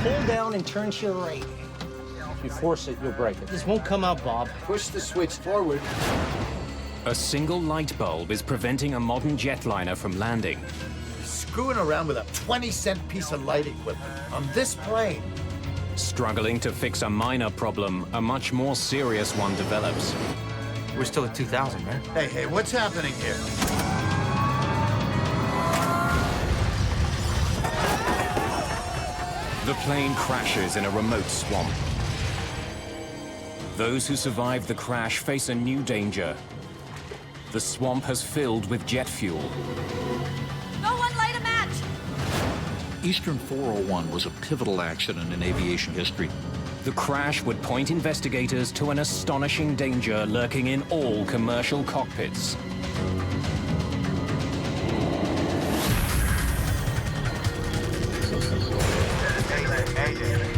Pull down and turn to your right. If you force it, you'll break it. This won't come out, Bob. Push the switch forward. A single light bulb is preventing a modern jetliner from landing. Screwing around with a 20-cent piece of light equipment on this plane. Struggling to fix a minor problem, a much more serious one develops. We're still at 2,000, right? Hey, what's happening here? The plane crashes in a remote swamp. Those who survive the crash face a new danger. The swamp has filled with jet fuel. No one light a match! Eastern 401 was a pivotal accident in aviation history. The crash would point investigators to an astonishing danger lurking in all commercial cockpits. Mayday.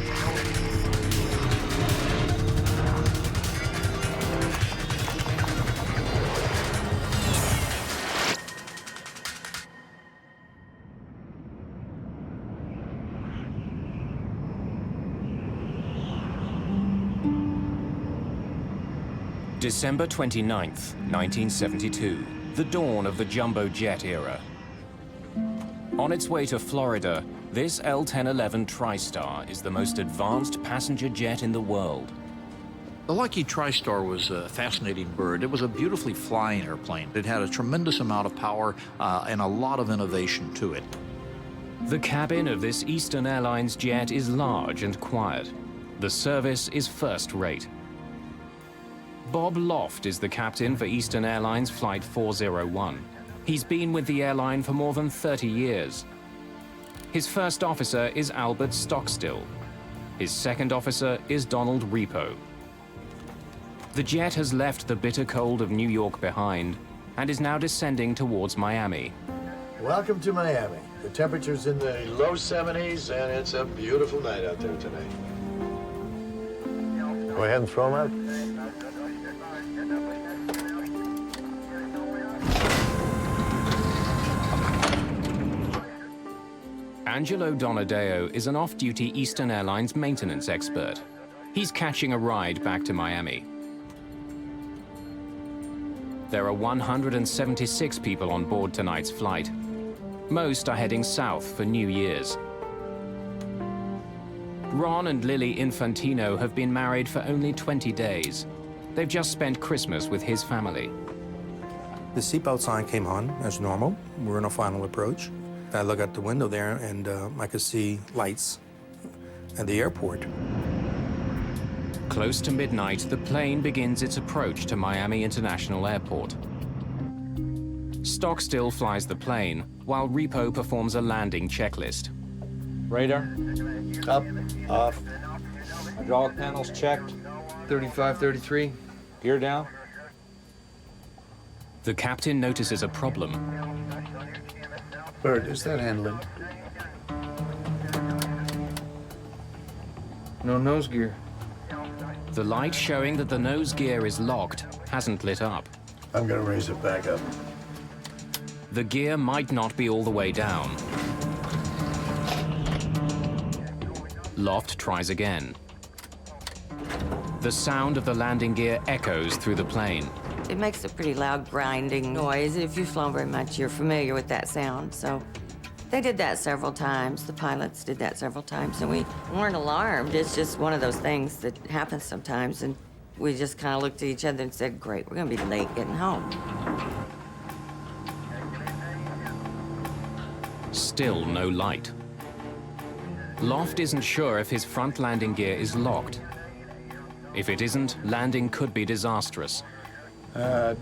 December 29th, 1972, the dawn of the jumbo jet era. On its way to Florida, this L-1011 Tristar is the most advanced passenger jet in the world. The Lockheed Tristar was a fascinating bird. It was a beautifully flying airplane. It had a tremendous amount of power and a lot of innovation to it. The cabin of this Eastern Airlines jet is large and quiet. The service is first-rate. Bob Loft is the captain for Eastern Airlines Flight 401. He's been with the airline for more than 30 years. His first officer is Albert Stockstill. His second officer is Donald Repo. The jet has left the bitter cold of New York behind and is now descending towards Miami. Welcome to Miami. The temperature's in the low 70s, and it's a beautiful night out there tonight. Go ahead and throw them out. Angelo Donadeo is an off-duty Eastern Airlines maintenance expert. He's catching a ride back to Miami. There are 176 people on board tonight's flight. Most are heading south for New Year's. Ron and Lily Infantino have been married for only 20 days. They've just spent Christmas with his family. The seatbelt sign came on as normal. We're in a final approach. I look out the window there, and I could see lights at the airport. Close to midnight, the plane begins its approach to Miami International Airport. Stockstill flies the plane, while Repo performs a landing checklist. Radar, Up, off. hydraulic panels checked, 35, 33. gear down. The captain notices a problem. Bird, is that handling? No nose gear. The light showing that the nose gear is locked hasn't lit up. I'm gonna raise it back up. The gear might not be all the way down. Loft tries again. The sound of the landing gear echoes through the plane. It makes a pretty loud grinding noise. If you've flown very much, you're familiar with that sound. So they did that several times. The pilots did that several times, and we weren't alarmed. It's just one of those things that happens sometimes, and we just kind of looked at each other and said, great, we're gonna be late getting home. Still no light. Loft isn't sure if his front landing gear is locked. If it isn't, landing could be disastrous.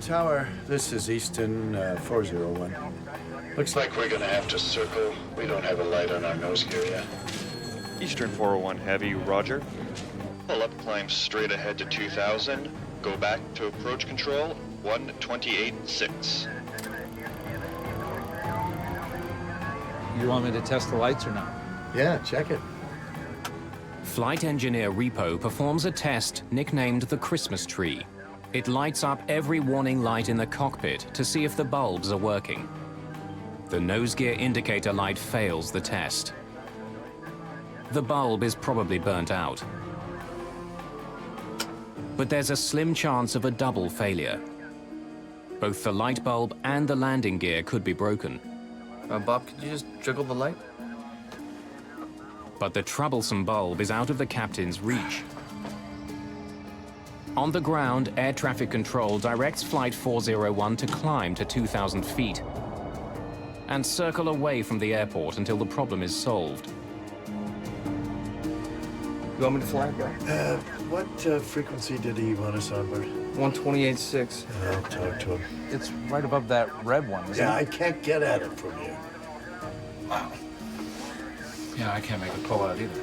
Tower, this is Easton 401. Looks like we're gonna have to circle. We don't have a light on our nose gear yet. Eastern 401 Heavy, roger. Pull up, climb straight ahead to 2000. Go back to approach control, 128.6. You want me to test the lights or not? Yeah, check it. Flight engineer Repo performs a test nicknamed the Christmas tree. It lights up every warning light in the cockpit to see if the bulbs are working. The nose gear indicator light fails the test. The bulb is probably burnt out. But there's a slim chance of a double failure. Both the light bulb and the landing gear could be broken. Bob, could you just jiggle the light? But the troublesome bulb is out of the captain's reach. On the ground, air traffic control directs Flight 401 to climb to 2,000 feet and circle away from the airport until the problem is solved. You want me to fly, bro? What frequency did he want us on board? 128.6. I'll talk to him. It's right above that red one, isn't Yeah, it? I can't get at it from here. Yeah, I can't make a pull out either.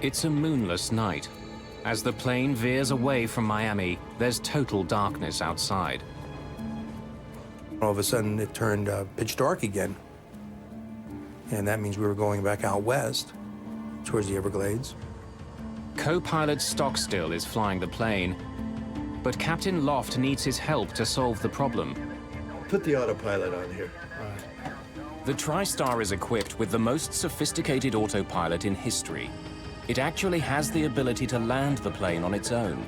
It's a moonless night. As the plane veers away from Miami, there's total darkness outside. All of a sudden, it turned pitch dark again. And that means we were going back out west towards the Everglades. Co-pilot Stockstill is flying the plane, but Captain Loft needs his help to solve the problem. Put the autopilot on here. The Tristar is equipped with the most sophisticated autopilot in history. It actually has the ability to land the plane on its own.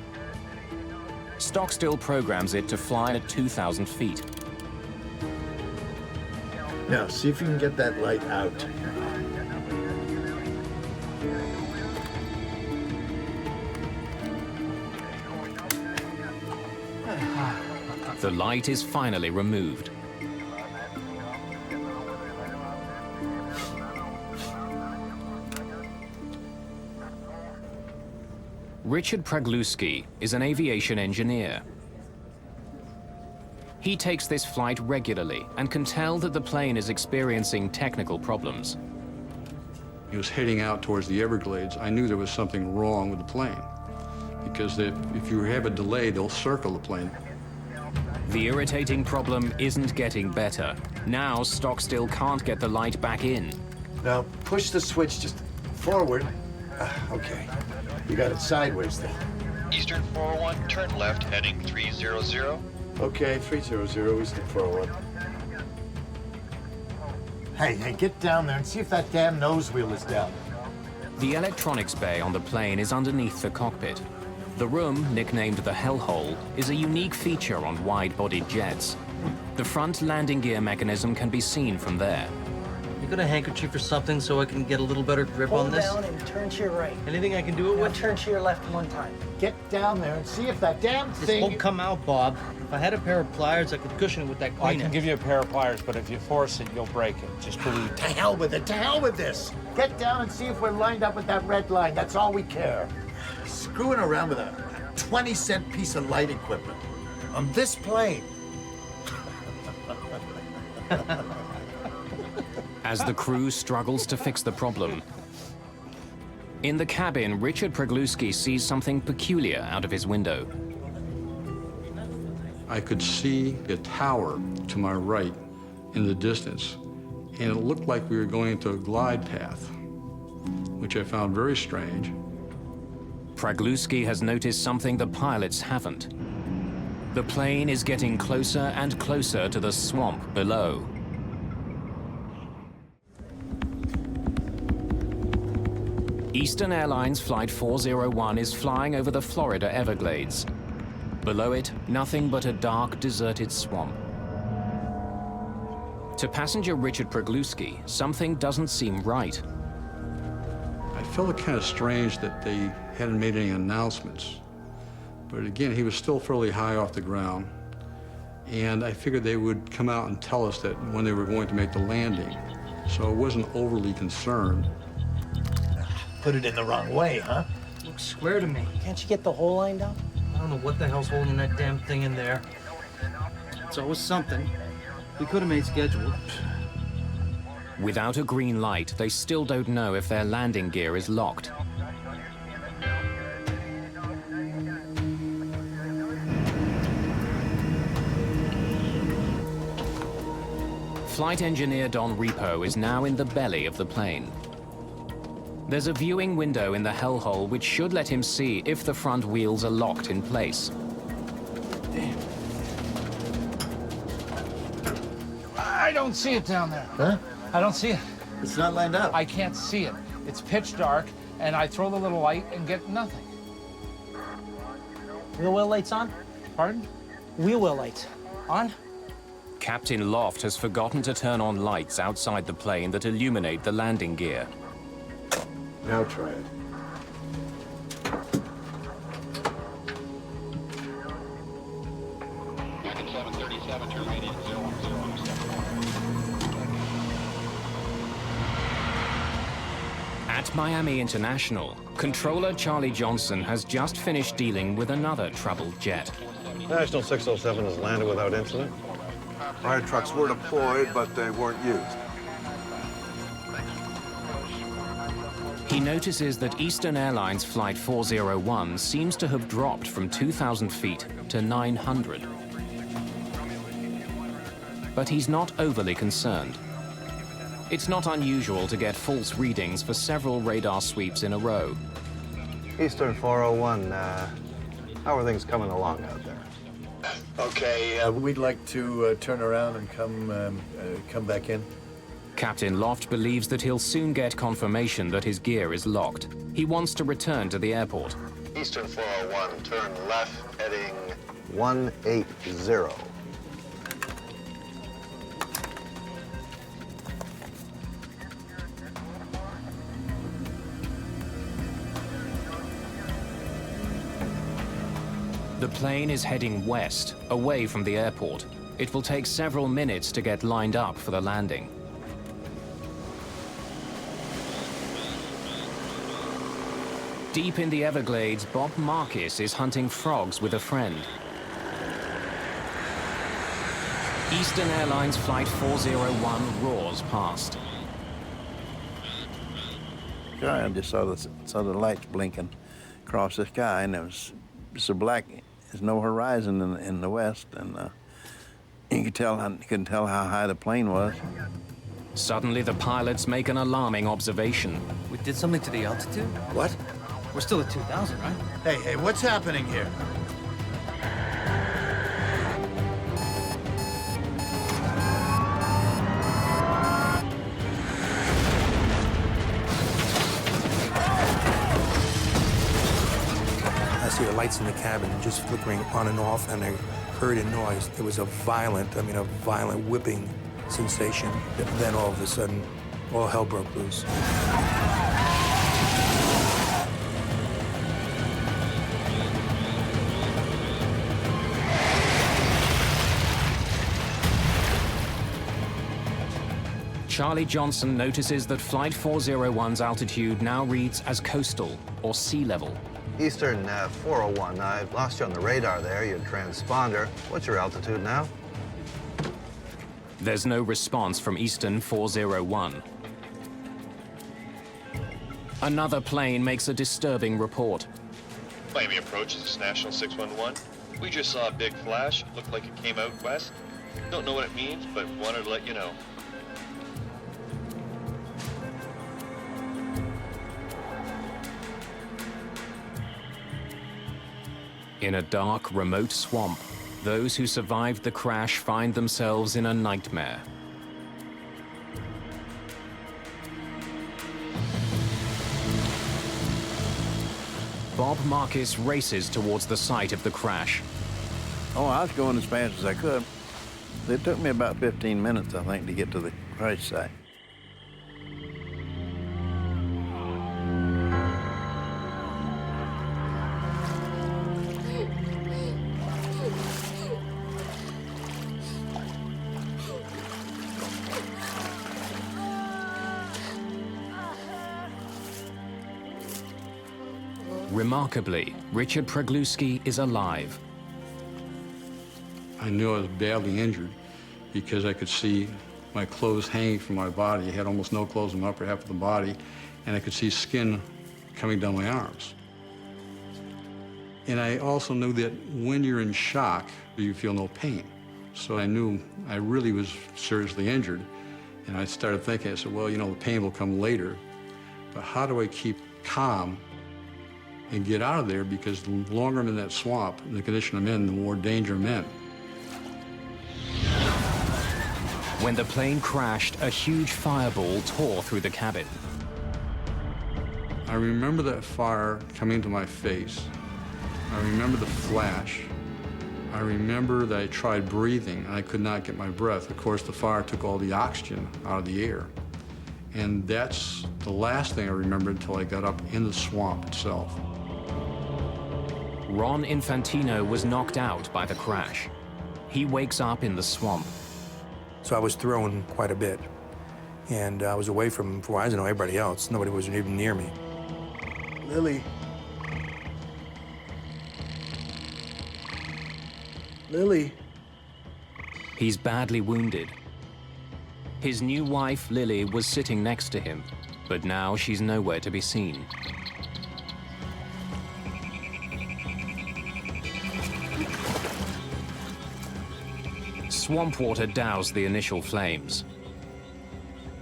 Stockstill programs it to fly at 2,000 feet. Now, see if you can get that light out. The light is finally removed. Richard Pragluski is an aviation engineer. He takes this flight regularly and can tell that the plane is experiencing technical problems. He was heading out towards the Everglades. I knew there was something wrong with the plane because if you have a delay, they'll circle the plane. The irritating problem isn't getting better. Now Stockstill can't get the light back in. Now, push the switch just forward. Okay. You got it sideways then. Eastern 401, turn left, heading 300. Okay, 300, Eastern 401. Hey, get down there and see if that damn nose wheel is down. The electronics bay on the plane is underneath the cockpit. The room, nicknamed the Hellhole, is a unique feature on wide-bodied jets. The front landing gear mechanism can be seen from there. You got a handkerchief or something so I can get a little better grip on this? Hold down and turn to your right. Anything I can do it Now with? turn to your left one time. Get down there and see if that damn This thing... won't come out, Bob. If I had a pair of pliers, I could cushion it with that Well, I Kleenex. can give you a pair of pliers, but if you force it, you'll break it. Just believe me. To hell with it, to hell with this! Get down and see if we're lined up with that red line. That's all we care. Screwing around with a 20-cent piece of light equipment on this plane. As the crew struggles to fix the problem. In the cabin, Richard Pragluski sees something peculiar out of his window. I could see a tower to my right in the distance, and it looked like we were going into a glide path, which I found very strange. Pragluski has noticed something the pilots haven't. The plane is getting closer and closer to the swamp below. Eastern Airlines Flight 401 is flying over the Florida Everglades. Below it, nothing but a dark, deserted swamp. To passenger Richard Pragluski, something doesn't seem right. I felt it kind of strange that they hadn't made any announcements. But again, he was still fairly high off the ground. And I figured they would come out and tell us that when they were going to make the landing. So I wasn't overly concerned. Put it in the wrong way, huh? Looks square to me. Can't you get the hole lined up? I don't know what the hell's holding that damn thing in there. It's always something. We could have made schedule. Without a green light, they still don't know if their landing gear is locked. Flight engineer Don Repo is now in the belly of the plane. There's a viewing window in the hellhole which should let him see if the front wheels are locked in place. I don't see it down there. Huh? I don't see it. It's not lined up. I can't see it. It's pitch dark, and I throw the little light and get nothing. Wheel well lights on? Pardon? Wheel well lights on? Captain Loft has forgotten to turn on lights outside the plane that illuminate the landing gear. Now try it. At Miami International, controller Charlie Johnson has just finished dealing with another troubled jet. National 607 has landed without incident. Fire trucks were deployed, but they weren't used. He notices that Eastern Airlines Flight 401 seems to have dropped from 2,000 feet to 900. But he's not overly concerned. It's not unusual to get false readings for several radar sweeps in a row. Eastern 401, how are things coming along out there? Okay, we'd like to turn around and come back in. Captain Loft believes that he'll soon get confirmation that his gear is locked. He wants to return to the airport. Eastern 401, turn left, heading 180. The plane is heading west, away from the airport. It will take several minutes to get lined up for the landing. Deep in the Everglades, Bob Marcus is hunting frogs with a friend. Eastern Airlines Flight 401 roars past. I just saw the lights blinking across the sky, and it was so black. There's no horizon in the west, and you couldn't tell how high the plane was. Suddenly, the pilots make an alarming observation. We did something to the altitude? What? We're still at 2,000, right? Hey, what's happening here? I see the lights in the cabin just flickering on and off, and I heard a noise. It was a violent whipping sensation. Then all of a sudden, all hell broke loose. Charlie Johnson notices that Flight 401's altitude now reads as coastal, or sea level. Eastern 401, I lost you on the radar there, your transponder. What's your altitude now? There's no response from Eastern 401. Another plane makes a disturbing report. Miami approach, this is National 611. We just saw a big flash. Looked like it came out west. Don't know what it means, but wanted to let you know. In a dark, remote swamp, those who survived the crash find themselves in a nightmare. Bob Marcus races towards the site of the crash. Oh, I was going as fast as I could. It took me about 15 minutes, I think, to get to the crash site. Remarkably, Richard Pregluski is alive. I knew I was badly injured because I could see my clothes hanging from my body. I had almost no clothes in the upper half of the body, and I could see skin coming down my arms. And I also knew that when you're in shock, you feel no pain. So I knew I really was seriously injured. And I started thinking, I said, well, you know, the pain will come later, but how do I keep calm and get out of there? Because the longer I'm in that swamp, and the condition I'm in, the more danger I'm in. When the plane crashed, a huge fireball tore through the cabin. I remember that fire coming into my face. I remember the flash. I remember that I tried breathing, and I could not get my breath. Of course, the fire took all the oxygen out of the air. And that's the last thing I remember until I got up in the swamp itself. Ron Infantino was knocked out by the crash. He wakes up in the swamp. So I was thrown quite a bit. And I was away from Verizon and everybody else. Nobody was even near me. Lily. Lily. He's badly wounded. His new wife, Lily, was sitting next to him, but now she's nowhere to be seen. Swamp water doused the initial flames.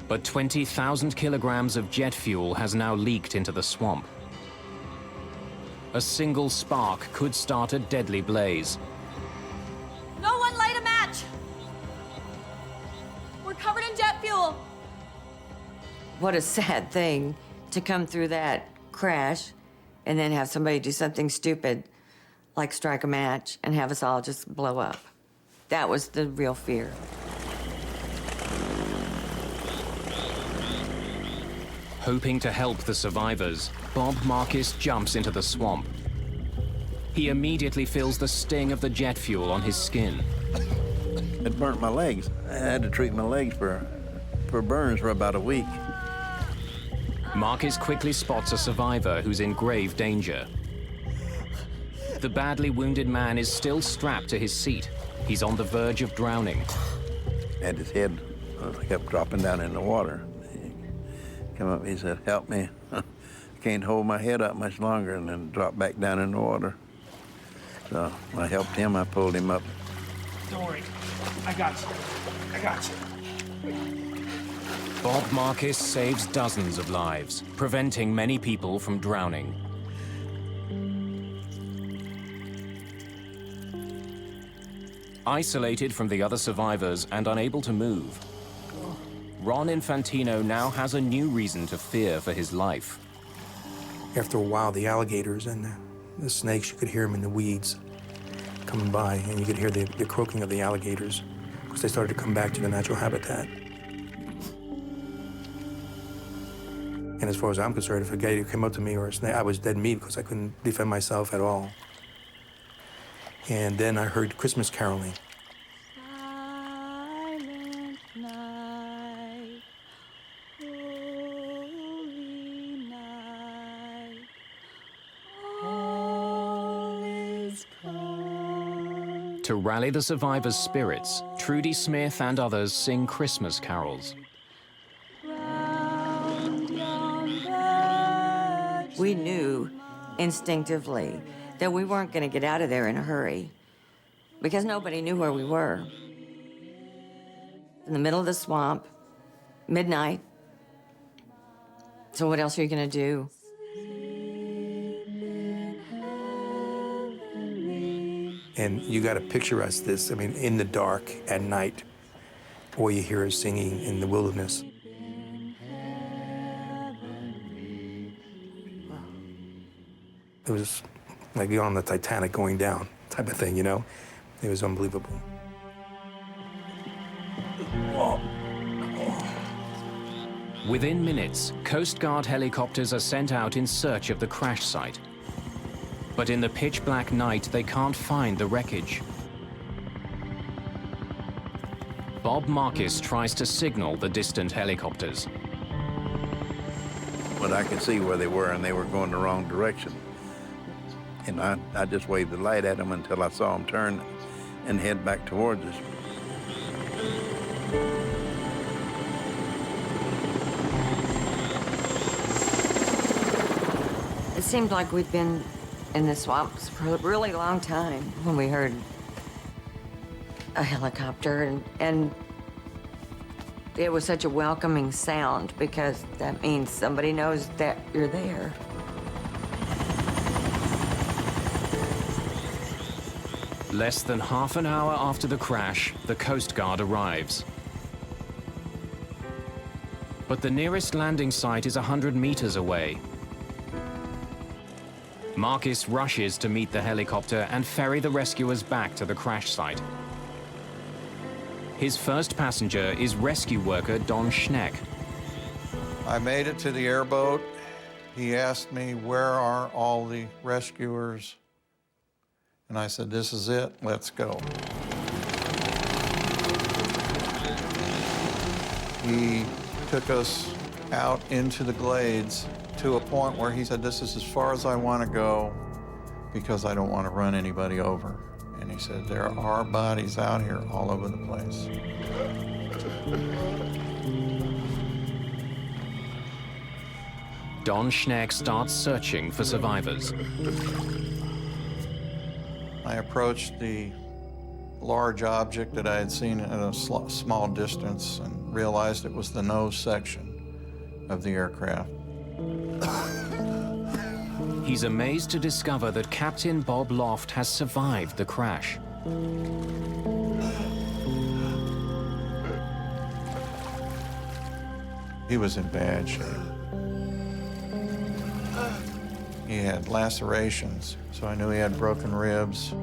But 20,000 kilograms of jet fuel has now leaked into the swamp. A single spark could start a deadly blaze. No one light a match! We're covered in jet fuel! What a sad thing to come through that crash and then have somebody do something stupid like strike a match and have us all just blow up. That was the real fear. Hoping to help the survivors, Bob Marcus jumps into the swamp. He immediately feels the sting of the jet fuel on his skin. It burnt my legs. I had to treat my legs for burns for about a week. Marcus quickly spots a survivor who's in grave danger. The badly wounded man is still strapped to his seat. He's on the verge of drowning. And his head kept dropping down in the water. He came up, he said, "Help me. I can't hold my head up much longer," and then dropped back down in the water. So I helped him, I pulled him up. Don't worry, I got you. I got you. Bob Marcus saves dozens of lives, preventing many people from drowning. Isolated from the other survivors and unable to move, Ron Infantino now has a new reason to fear for his life. After a while, the alligators and the snakes, you could hear them in the weeds coming by, and you could hear the croaking of the alligators because they started to come back to the natural habitat. And as far as I'm concerned, if a gator came up to me or a snake, I was dead meat because I couldn't defend myself at all. And then I heard Christmas caroling. Silent night, holy night, all is calm. To rally the survivors' spirits, Trudy Smith and others sing Christmas carols. We knew instinctively that we weren't going to get out of there in a hurry because nobody knew where we were. In the middle of the swamp, midnight. So what else are you going to do? And you got to picture us this, I mean, in the dark at night, or you hear us singing in the wilderness. It was like being on the Titanic going down type of thing, you know? It was unbelievable. Within minutes, Coast Guard helicopters are sent out in search of the crash site. But in the pitch black night, they can't find the wreckage. Bob Marcus tries to signal the distant helicopters. But I could see where they were, and they were going the wrong direction. And I just waved the light at them until I saw them turn and head back towards us. It seemed like we'd been in the swamps for a really long time when we heard a helicopter, and it was such a welcoming sound because that means somebody knows that you're there. Less than half an hour after the crash, the Coast Guard arrives. But the nearest landing site is 100 meters away. Marcus rushes to meet the helicopter and ferry the rescuers back to the crash site. His first passenger is rescue worker Don Schneck. I made it to the airboat. He asked me, where are all the rescuers? And I said, this is it, let's go. He took us out into the glades to a point where he said, this is as far as I want to go because I don't want to run anybody over. And he said, there are bodies out here all over the place. Don Schneck starts searching for survivors. I approached the large object that I had seen at a small distance and realized it was the nose section of the aircraft. He's amazed to discover that Captain Bob Loft has survived the crash. He was in bad shape. He had lacerations, so I knew he had broken ribs.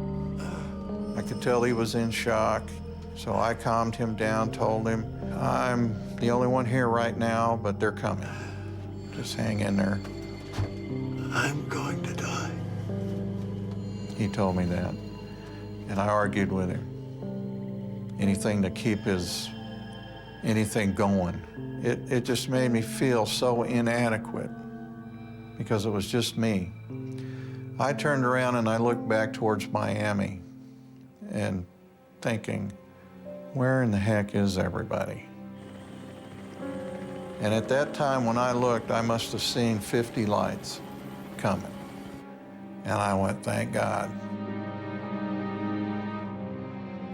I could tell he was in shock, so I calmed him down, told him, I'm the only one here right now, but they're coming. Just hang in there. I'm going to die. He told me that, and I argued with him. Anything to keep anything going. It just made me feel so inadequate because it was just me. I turned around and I looked back towards Miami and thinking, where in the heck is everybody? And at that time when I looked, I must have seen 50 lights coming. And I went, thank God.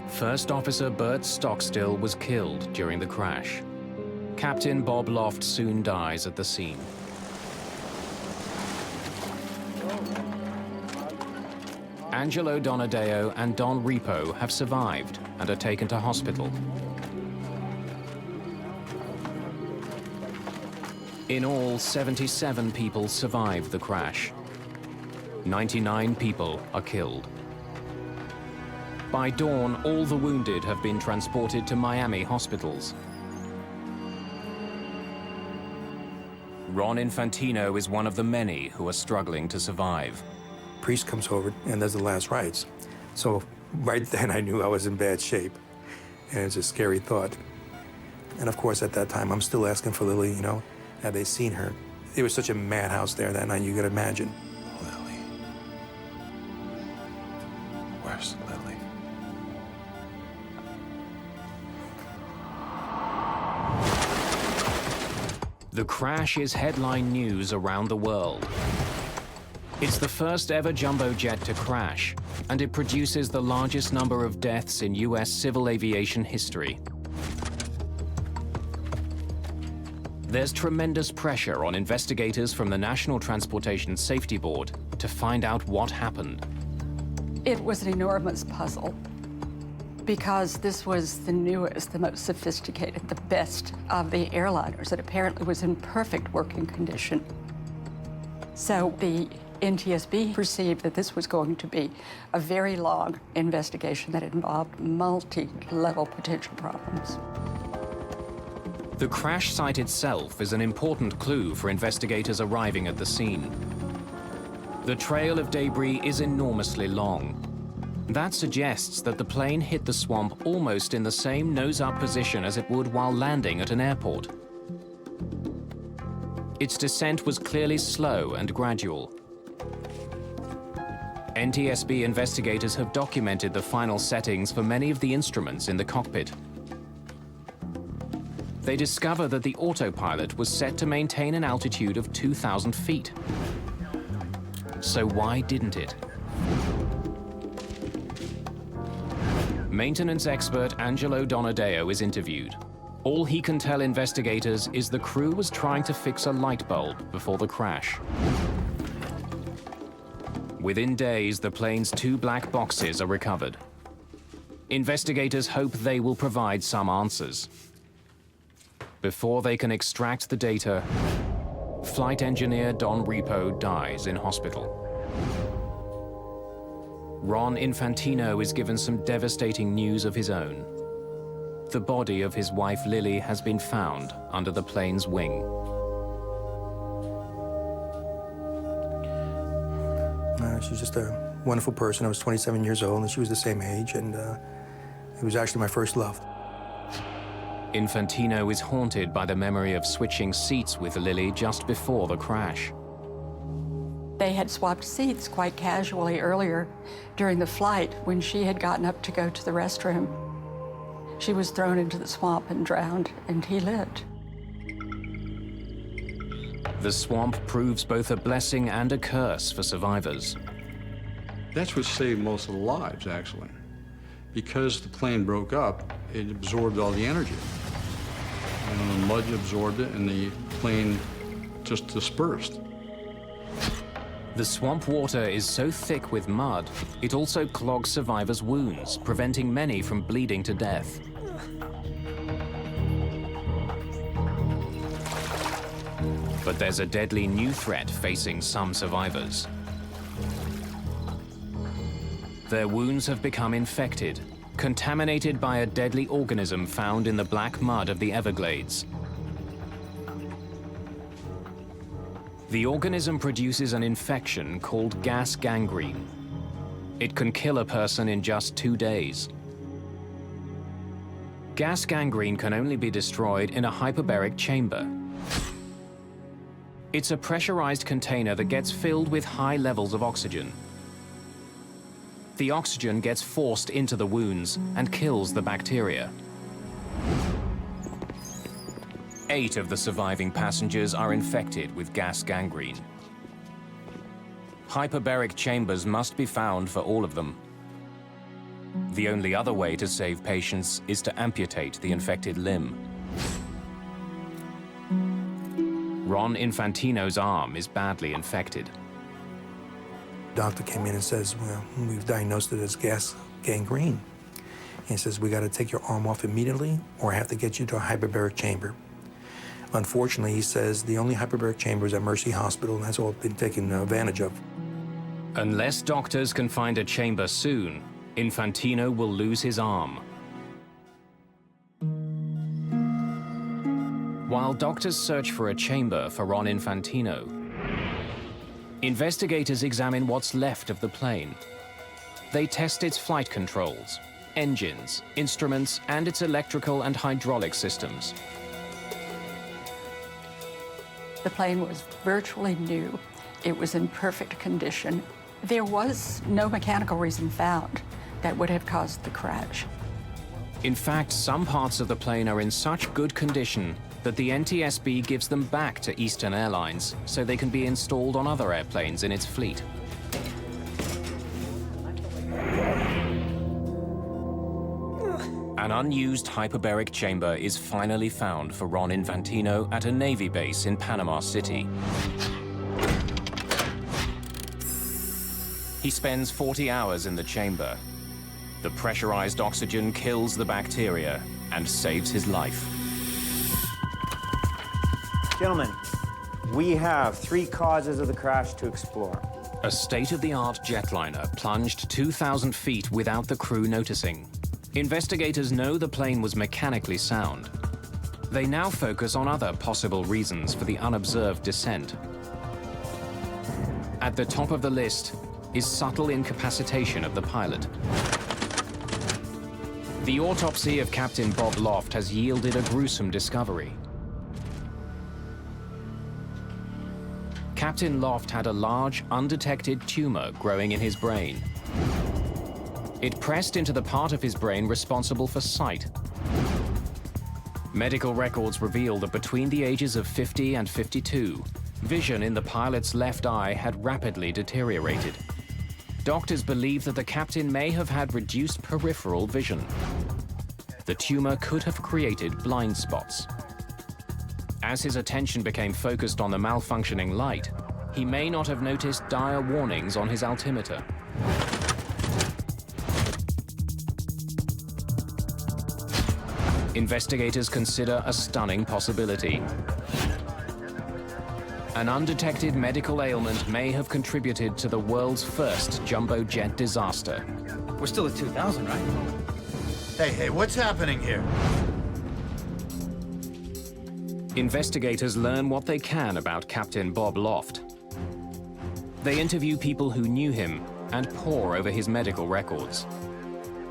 First Officer Bert Stockstill was killed during the crash. Captain Bob Loft soon dies at the scene. Angelo Donadeo and Don Repo have survived and are taken to hospital. In all, 77 people survived the crash. 99 people are killed. By dawn, all the wounded have been transported to Miami hospitals. Ron Infantino is one of the many who are struggling to survive. Priest comes over and does the last rites. So right then I knew I was in bad shape. And it's a scary thought. And of course at that time I'm still asking for Lily, you know, had they seen her? It was such a madhouse there that night, you could imagine. Lily. Where's Lily? The crash is headline news around the world. It's the first ever jumbo jet to crash, and it produces the largest number of deaths in US civil aviation history. There's tremendous pressure on investigators from the National Transportation Safety Board to find out what happened. It was an enormous puzzle because this was the newest, the most sophisticated, the best of the airliners. It apparently was in perfect working condition. So the NTSB perceived that this was going to be a very long investigation that involved multi-level potential problems. The crash site itself is an important clue for investigators arriving at the scene. The trail of debris is enormously long. That suggests that the plane hit the swamp almost in the same nose-up position as it would while landing at an airport. Its descent was clearly slow and gradual. NTSB investigators have documented the final settings for many of the instruments in the cockpit. They discover that the autopilot was set to maintain an altitude of 2,000 feet. So why didn't it? Maintenance expert Angelo Donadeo is interviewed. All he can tell investigators is the crew was trying to fix a light bulb before the crash. Within days, the plane's 2 black boxes are recovered. Investigators hope they will provide some answers. Before they can extract the data, flight engineer Don Repo dies in hospital. Ron Infantino is given some devastating news of his own. The body of his wife Lily has been found under the plane's wing. She was just a wonderful person. I was 27 years old, and she was the same age, and it was actually my first love. Infantino is haunted by the memory of switching seats with Lily just before the crash. They had swapped seats quite casually earlier during the flight when she had gotten up to go to the restroom. She was thrown into the swamp and drowned, and he lived. The swamp proves both a blessing and a curse for survivors. That's what saved most of the lives, actually. Because the plane broke up, it absorbed all the energy. And the mud absorbed it, and the plane just dispersed. The swamp water is so thick with mud, it also clogs survivors' wounds, preventing many from bleeding to death. But there's a deadly new threat facing some survivors. Their wounds have become infected, contaminated by a deadly organism found in the black mud of the Everglades. The organism produces an infection called gas gangrene. It can kill a person in just 2 days. Gas gangrene can only be destroyed in a hyperbaric chamber. It's a pressurized container that gets filled with high levels of oxygen. The oxygen gets forced into the wounds and kills the bacteria. 8 of the surviving passengers are infected with gas gangrene. Hyperbaric chambers must be found for all of them. The only other way to save patients is to amputate the infected limb. Ron Infantino's arm is badly infected. Doctor came in and says, well, we've diagnosed it as gas gangrene. He says, we got to take your arm off immediately, or I have to get you to a hyperbaric chamber. Unfortunately, he says, the only hyperbaric chamber is at Mercy Hospital, and that's all been taken advantage of. Unless doctors can find a chamber soon, Infantino will lose his arm. While doctors search for a chamber for Ron Infantino, investigators examine what's left of the plane. They test its flight controls, engines, instruments, and its electrical and hydraulic systems. The plane was virtually new. It was in perfect condition. There was no mechanical reason found that would have caused the crash. In fact, some parts of the plane are in such good condition that the NTSB gives them back to Eastern Airlines so they can be installed on other airplanes in its fleet. An unused hyperbaric chamber is finally found for Ron Infantino at a Navy base in Panama City. He spends 40 hours in the chamber. The pressurized oxygen kills the bacteria and saves his life. Gentlemen, we have 3 causes of the crash to explore. A state-of-the-art jetliner plunged 2,000 feet without the crew noticing. Investigators know the plane was mechanically sound. They now focus on other possible reasons for the unobserved descent. At the top of the list is subtle incapacitation of the pilot. The autopsy of Captain Bob Loft has yielded a gruesome discovery. Captain Loft had a large, undetected tumor growing in his brain. It pressed into the part of his brain responsible for sight. Medical records reveal that between the ages of 50 and 52, vision in the pilot's left eye had rapidly deteriorated. Doctors believe that the captain may have had reduced peripheral vision. The tumor could have created blind spots. As his attention became focused on the malfunctioning light, he may not have noticed dire warnings on his altimeter. Investigators consider a stunning possibility. An undetected medical ailment may have contributed to the world's first jumbo jet disaster. We're still at 2,000, right? Hey, what's happening here? Investigators learn what they can about Captain Bob Loft. They interview people who knew him and pore over his medical records.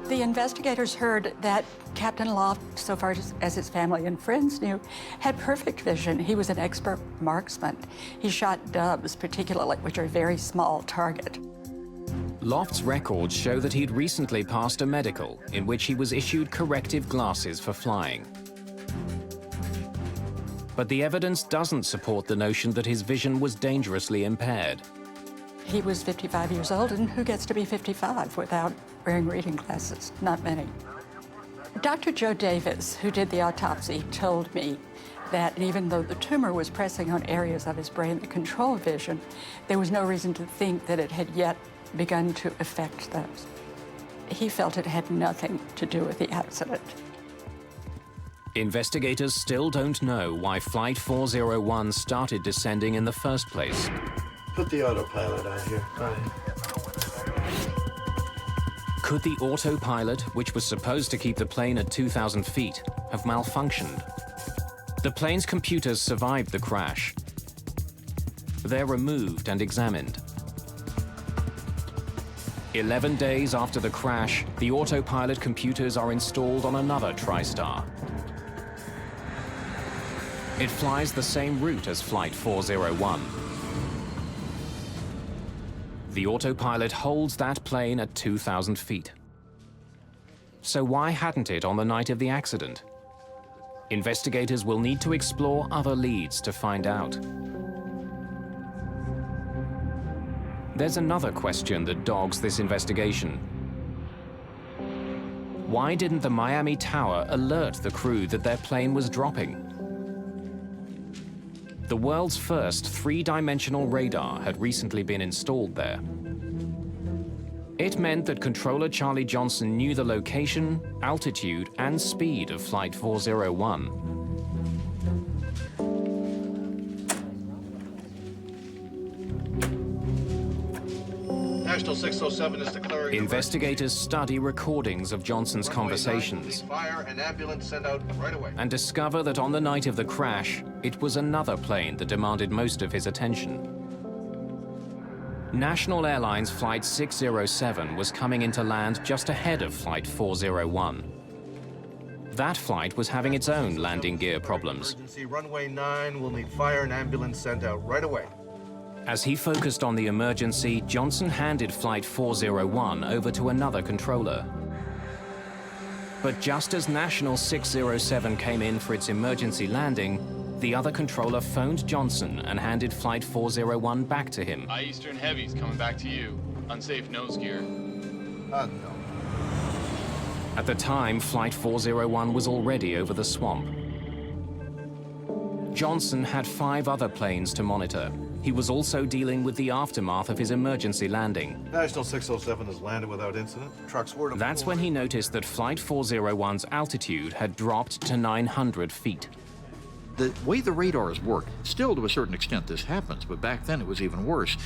The investigators heard that Captain Loft, so far as his family and friends knew, had perfect vision. He was an expert marksman. He shot doves, particularly, which are a very small target. Loft's records show that he'd recently passed a medical in which he was issued corrective glasses for flying. But the evidence doesn't support the notion that his vision was dangerously impaired. He was 55 years old, and who gets to be 55 without wearing reading glasses? Not many. Dr. Joe Davis, who did the autopsy, told me that even though the tumor was pressing on areas of his brain that control vision, there was no reason to think that it had yet begun to affect those. He felt it had nothing to do with the accident. Investigators still don't know why Flight 401 started descending in the first place. Put the autopilot on here. Could the autopilot, which was supposed to keep the plane at 2,000 feet, have malfunctioned? The plane's computers survived the crash. They're removed and examined. 11 days after the crash, the autopilot computers are installed on another Tristar. It flies the same route as Flight 401. The autopilot holds that plane at 2,000 feet. So why hadn't it on the night of the accident? Investigators will need to explore other leads to find out. There's another question that dogs this investigation. Why didn't the Miami Tower alert the crew that their plane was dropping? The world's first three-dimensional radar had recently been installed there. It meant that controller Charlie Johnson knew the location, altitude, and speed of Flight 401. National 607 is declaring... Investigators study recordings of Johnson's conversations Fire and ambulance sent out right away. and discover that on the night of the crash, it was another plane that demanded most of his attention. National Airlines Flight 607 was coming into land just ahead of Flight 401. That flight was having its own landing gear problems. Emergency runway 9 will need fire and ambulance sent out right away. As he focused on the emergency, Johnson handed Flight 401 over to another controller. But just as National 607 came in for its emergency landing, the other controller phoned Johnson and handed Flight 401 back to him. Eastern Heavy's coming back to you. Unsafe nose gear. No. At the time, Flight 401 was already over the swamp. Johnson had 5 other planes to monitor. He was also dealing with the aftermath of his emergency landing. National 607 has landed without incident. Trucks were deployed. That's when he noticed that Flight 401's altitude had dropped to 900 feet. The way the radars work, still to a certain extent this happens, but back then it was even worse.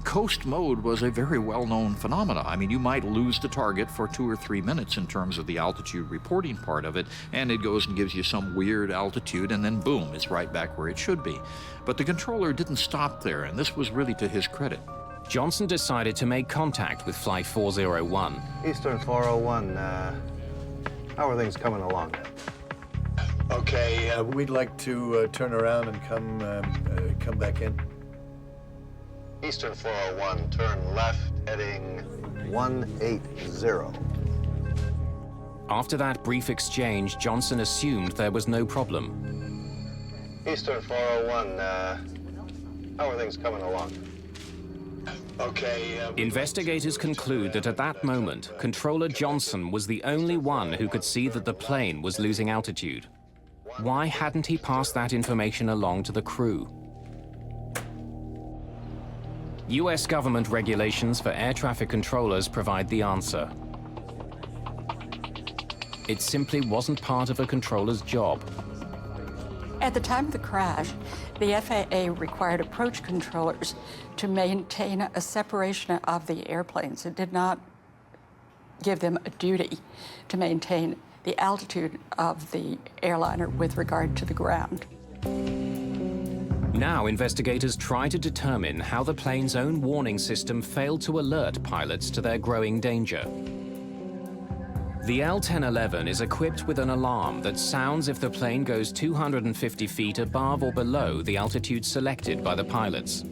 Coast mode was a very well-known phenomena. I mean, you might lose the target for 2 or 3 minutes in terms of the altitude reporting part of it, and it goes and gives you some weird altitude, and then boom, it's right back where it should be. But the controller didn't stop there, and this was really to his credit. Johnson decided to make contact with Flight 401. Eastern 401, how are things coming along? Okay, we'd like to turn around and come back in. Eastern 401, turn left, heading 180. After that brief exchange, Johnson assumed there was no problem. Eastern 401, how are things coming along? Okay. Investigators conclude that at that moment, Controller Johnson was the only one who could see that the plane was losing altitude. Why hadn't he passed that information along to the crew? US government regulations for air traffic controllers provide the answer. It simply wasn't part of a controller's job. At the time of the crash, the FAA required approach controllers to maintain a separation of the airplanes. It did not give them a duty to maintain the altitude of the airliner with regard to the ground. Now investigators try to determine how the plane's own warning system failed to alert pilots to their growing danger. The L-1011 is equipped with an alarm that sounds if the plane goes 250 feet above or below the altitude selected by the pilots.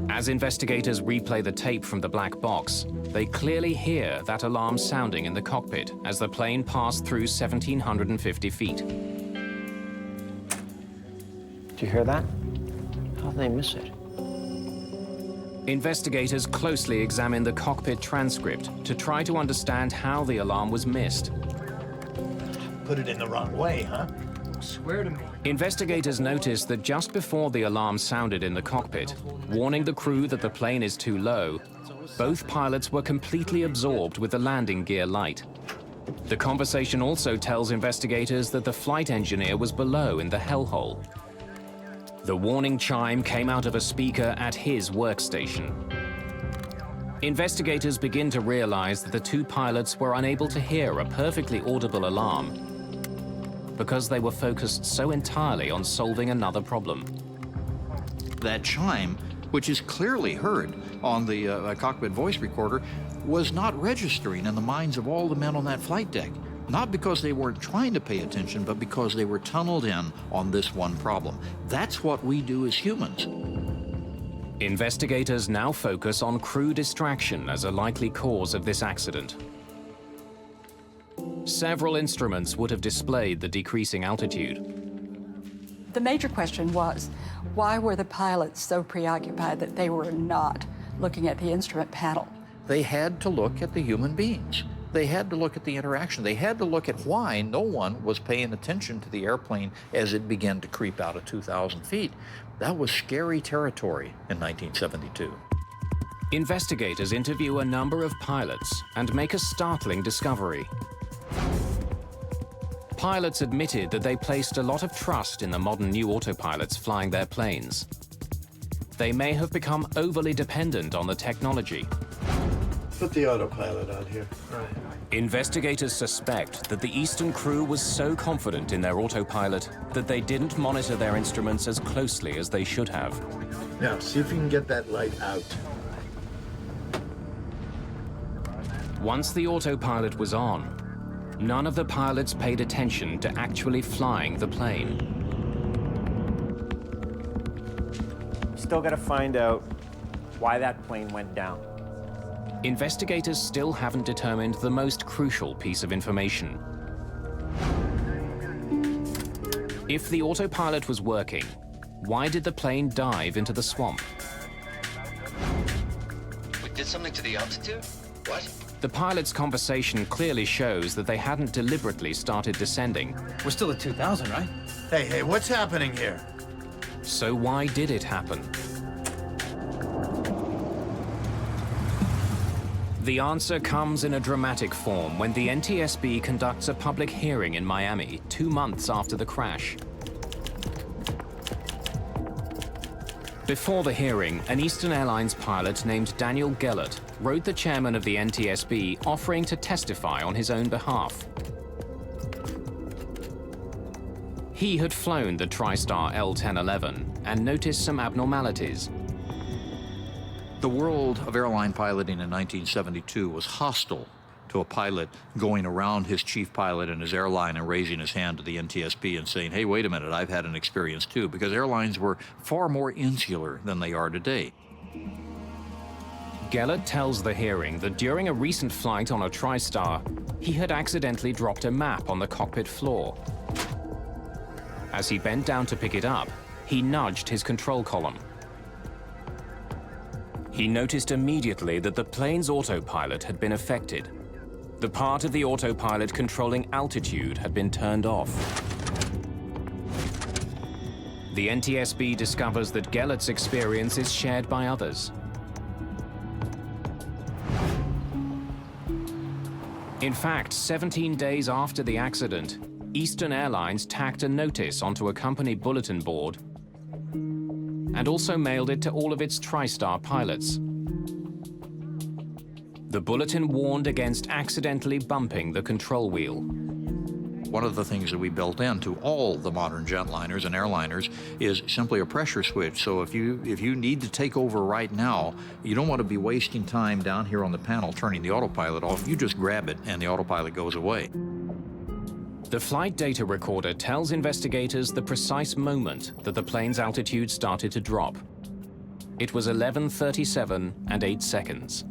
As investigators replay the tape from the black box, they clearly hear that alarm sounding in the cockpit as the plane passed through 1,750 feet. Did you hear that? How did they miss it? Investigators closely examine the cockpit transcript to try to understand how the alarm was missed. Put it in the wrong way, huh? Swear to me. Investigators notice that just before the alarm sounded in the cockpit, warning the crew that the plane is too low, both pilots were completely absorbed with the landing gear light. The conversation also tells investigators that the flight engineer was below in the hellhole. The warning chime came out of a speaker at his workstation. Investigators begin to realize that the two pilots were unable to hear a perfectly audible alarm because they were focused so entirely on solving another problem. That chime, which is clearly heard on the cockpit voice recorder, was not registering in the minds of all the men on that flight deck. Not because they weren't trying to pay attention, but because they were tunneled in on this one problem. That's what we do as humans. Investigators now focus on crew distraction as a likely cause of this accident. Several instruments would have displayed the decreasing altitude. The major question was, why were the pilots so preoccupied that they were not looking at the instrument panel? They had to look at the human beings. They had to look at the interaction. They had to look at why no one was paying attention to the airplane as it began to creep out of 2,000 feet. That was scary territory in 1972. Investigators interview a number of pilots and make a startling discovery. Pilots admitted that they placed a lot of trust in the modern new autopilots flying their planes. They may have become overly dependent on the technology. Put the autopilot on here. Right. Investigators suspect that the Eastern crew was so confident in their autopilot that they didn't monitor their instruments as closely as they should have. Now, see if you can get that light out. Once the autopilot was on, none of the pilots paid attention to actually flying the plane. Still got to find out why that plane went down. Investigators still haven't determined the most crucial piece of information. If the autopilot was working, why did the plane dive into the swamp? We did something to the altitude? What? The pilot's conversation clearly shows that they hadn't deliberately started descending. We're still at 2,000, right? Hey, what's happening here? So why did it happen? The answer comes in a dramatic form when the NTSB conducts a public hearing in Miami 2 months after the crash. Before the hearing, an Eastern Airlines pilot named Daniel Gellert wrote the chairman of the NTSB offering to testify on his own behalf. He had flown the Tristar L-1011 and noticed some abnormalities. The world of airline piloting in 1972 was hostile to a pilot going around his chief pilot and his airline and raising his hand to the NTSB and saying, hey, wait a minute, I've had an experience too, because airlines were far more insular than they are today. Gellert tells the hearing that during a recent flight on a Tristar, he had accidentally dropped a map on the cockpit floor. As he bent down to pick it up, he nudged his control column. He noticed immediately that the plane's autopilot had been affected. The part of the autopilot controlling altitude had been turned off. The NTSB discovers that Gellert's experience is shared by others. In fact, 17 days after the accident, Eastern Airlines tacked a notice onto a company bulletin board and also mailed it to all of its Tristar pilots. The bulletin warned against accidentally bumping the control wheel. One of the things that we built into all the modern jetliners and airliners is simply a pressure switch. So if you need to take over right now, you don't want to be wasting time down here on the panel turning the autopilot off. You just grab it and the autopilot goes away. The flight data recorder tells investigators the precise moment that the plane's altitude started to drop. It was 11:37 and 8 seconds.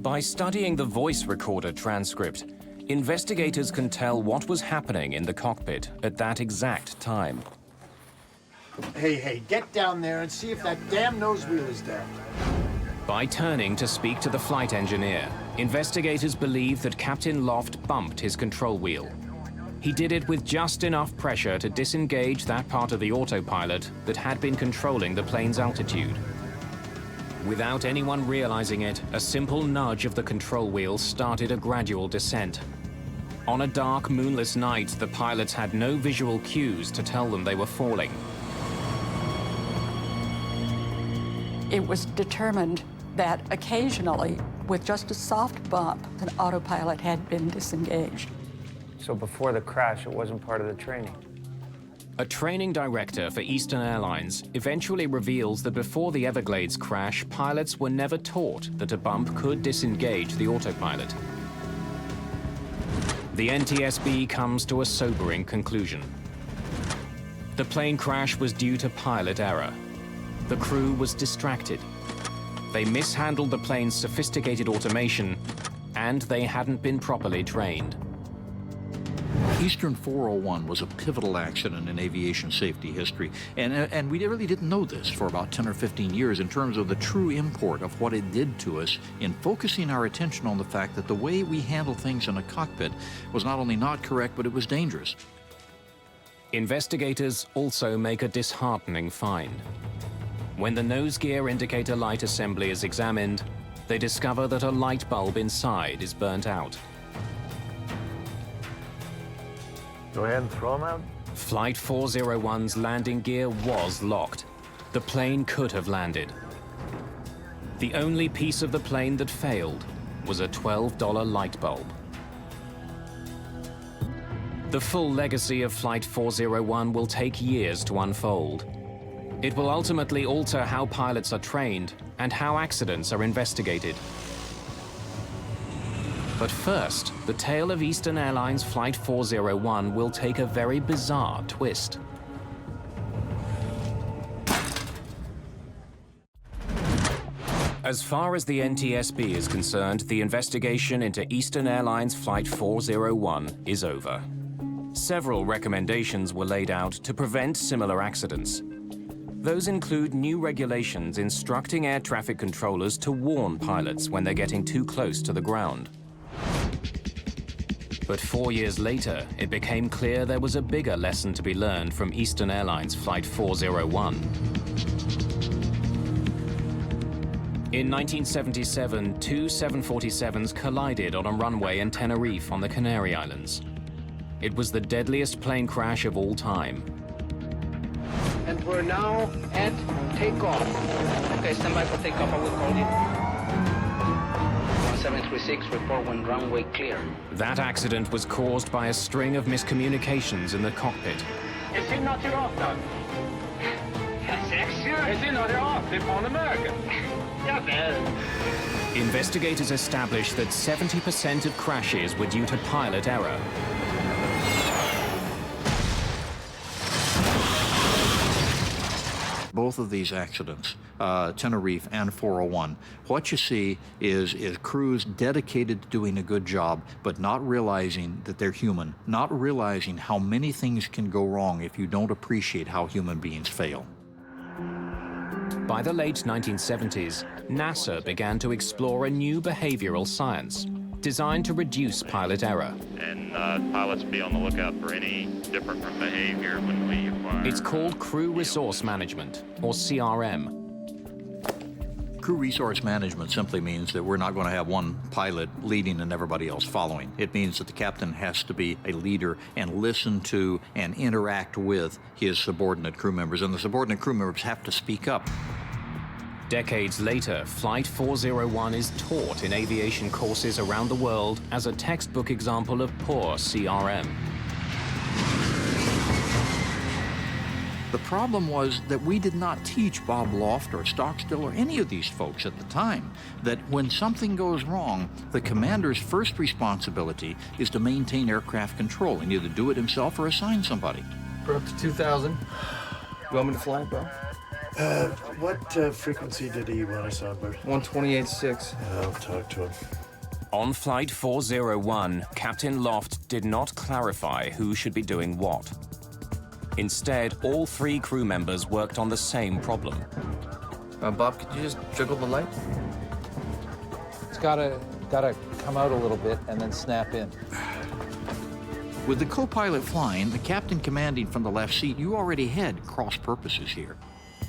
By studying the voice recorder transcript, investigators can tell what was happening in the cockpit at that exact time. Hey, get down there and see if that damn nose wheel is down. By turning to speak to the flight engineer, investigators believe that Captain Loft bumped his control wheel. He did it with just enough pressure to disengage that part of the autopilot that had been controlling the plane's altitude. Without anyone realizing it, a simple nudge of the control wheel started a gradual descent. On a dark, moonless night, the pilots had no visual cues to tell them they were falling. It was determined that occasionally, with just a soft bump, an autopilot had been disengaged. So before the crash, it wasn't part of the training? A training director for Eastern Airlines eventually reveals that before the Everglades crash, pilots were never taught that a bump could disengage the autopilot. The NTSB comes to a sobering conclusion. The plane crash was due to pilot error. The crew was distracted. They mishandled the plane's sophisticated automation, and they hadn't been properly trained. Eastern 401 was a pivotal accident in aviation safety history, and we really didn't know this for about 10 or 15 years in terms of the true import of what it did to us in focusing our attention on the fact that the way we handle things in a cockpit was not only not correct, but it was dangerous. Investigators also make a disheartening find. When the nose gear indicator light assembly is examined, they discover that a light bulb inside is burnt out. Go ahead and throw them out. Flight 401's landing gear was locked. The plane could have landed. The only piece of the plane that failed was a $12 light bulb. The full legacy of Flight 401 will take years to unfold. It will ultimately alter how pilots are trained and how accidents are investigated. But first, the tale of Eastern Airlines Flight 401 will take a very bizarre twist. As far as the NTSB is concerned, the investigation into Eastern Airlines Flight 401 is over. Several recommendations were laid out to prevent similar accidents. Those include new regulations instructing air traffic controllers to warn pilots when they're getting too close to the ground. But 4 years later, it became clear there was a bigger lesson to be learned from Eastern Airlines Flight 401. In 1977, two 747s collided on a runway in Tenerife on the Canary Islands. It was the deadliest plane crash of all time. And we're now at takeoff. Okay, stand by for takeoff, I will call you. 1736, report when runway clear. That accident was caused by a string of miscommunications in the cockpit. Is it not your off, Doug? Is it not your off? They're on American. Investigators established that 70% of crashes were due to pilot error. Both of these accidents, Tenerife and 401, what you see is crews dedicated to doing a good job, but not realizing that they're human, not realizing how many things can go wrong if you don't appreciate how human beings fail. By the late 1970s, NASA began to explore a new behavioral science designed to reduce pilot error. And pilots be on the lookout for any different behavior when we acquire. It's called Crew Resource Management, or CRM. Crew resource management simply means that we're not going to have one pilot leading and everybody else following. It means that the captain has to be a leader and listen to and interact with his subordinate crew members, and the subordinate crew members have to speak up. Decades later, Flight 401 is taught in aviation courses around the world as a textbook example of poor CRM. The problem was that we did not teach Bob Loft or Stockstill or any of these folks at the time that when something goes wrong, the commander's first responsibility is to maintain aircraft control and either do it himself or assign somebody. We're up to 2,000. You want me to fly it, bro? What frequency did he want us on, Bert? 128.6. I'll talk to him. On Flight 401, Captain Loft did not clarify who should be doing what. Instead, all 3 crew members worked on the same problem. Bob, could you just jiggle the light? It's gotta come out a little bit and then snap in. With the co-pilot flying, the captain commanding from the left seat, you already had cross purposes here.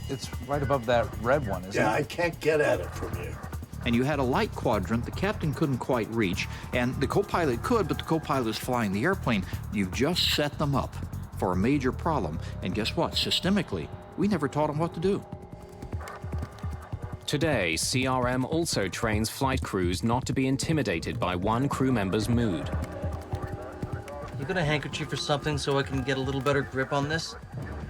It's right above that red one, isn't it? Yeah, I can't get at it from here. And you had a light quadrant the captain couldn't quite reach, and the co-pilot could, but the co-pilot is flying the airplane. You've just set them up for a major problem, and guess what? Systemically, we never taught them what to do. Today, CRM also trains flight crews not to be intimidated by one crew member's mood. You got a handkerchief or something so I can get a little better grip on this?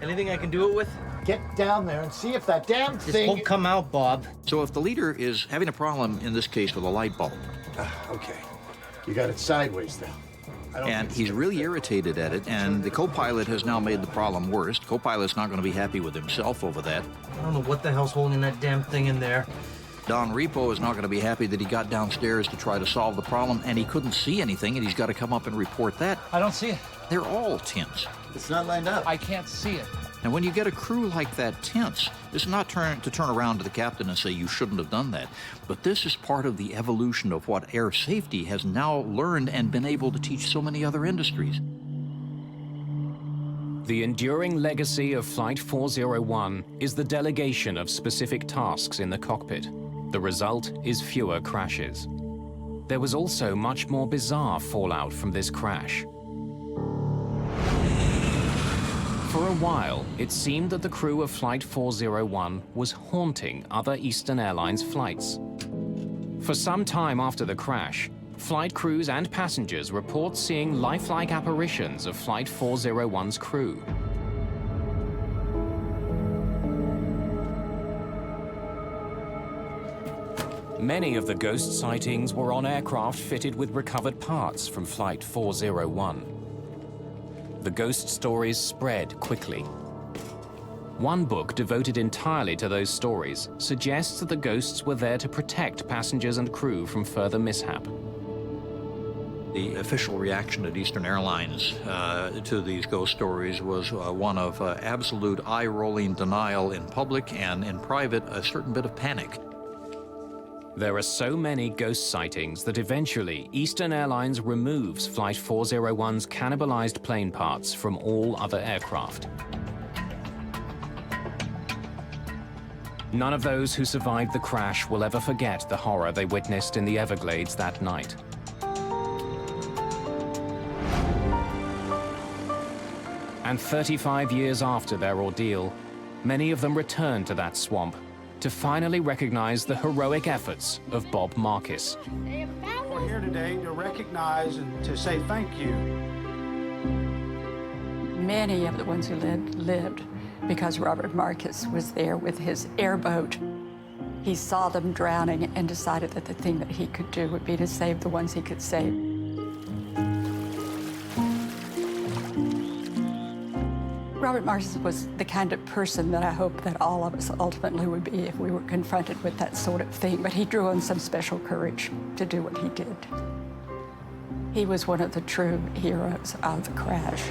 Anything I can do it with? Get down there and see if that damn This thing... won't come out, Bob. So if the leader is having a problem, in this case with a light bulb, Okay. You got it sideways now. and he's really irritated at it, and the co-pilot has now made the problem worse. Co-pilot's not going to be happy with himself over that. I don't know what the hell's holding that damn thing in there. Don Repo is not going to be happy that he got downstairs to try to solve the problem, and he couldn't see anything, and he's got to come up and report that. I don't see it. They're all tense. It's not lined up. I can't see it. And when you get a crew like that tense, it's not to turn around to the captain and say you shouldn't have done that. But this is part of the evolution of what air safety has now learned and been able to teach so many other industries. The enduring legacy of Flight 401 is the delegation of specific tasks in the cockpit. The result is fewer crashes. There was also much more bizarre fallout from this crash. For a while, it seemed that the crew of Flight 401 was haunting other Eastern Airlines flights. For some time after the crash, flight crews and passengers report seeing lifelike apparitions of Flight 401's crew. Many of the ghost sightings were on aircraft fitted with recovered parts from Flight 401. The ghost stories spread quickly. One book devoted entirely to those stories suggests that the ghosts were there to protect passengers and crew from further mishap. The official reaction at Eastern Airlines to these ghost stories was one of absolute eye-rolling denial in public, and in private, a certain bit of panic. There are so many ghost sightings that eventually Eastern Airlines removes Flight 401's cannibalized plane parts from all other aircraft. None of those who survived the crash will ever forget the horror they witnessed in the Everglades that night. And 35 years after their ordeal, many of them returned to that swamp to finally recognize the heroic efforts of Bob Marcus. We're here today to recognize and to say thank you. Many of the ones who lived because Robert Marcus was there with his airboat. He saw them drowning and decided that the thing that he could do would be to save the ones he could save. Robert Marcus was the kind of person that I hope that all of us ultimately would be if we were confronted with that sort of thing, but he drew on some special courage to do what he did. He was one of the true heroes of the crash.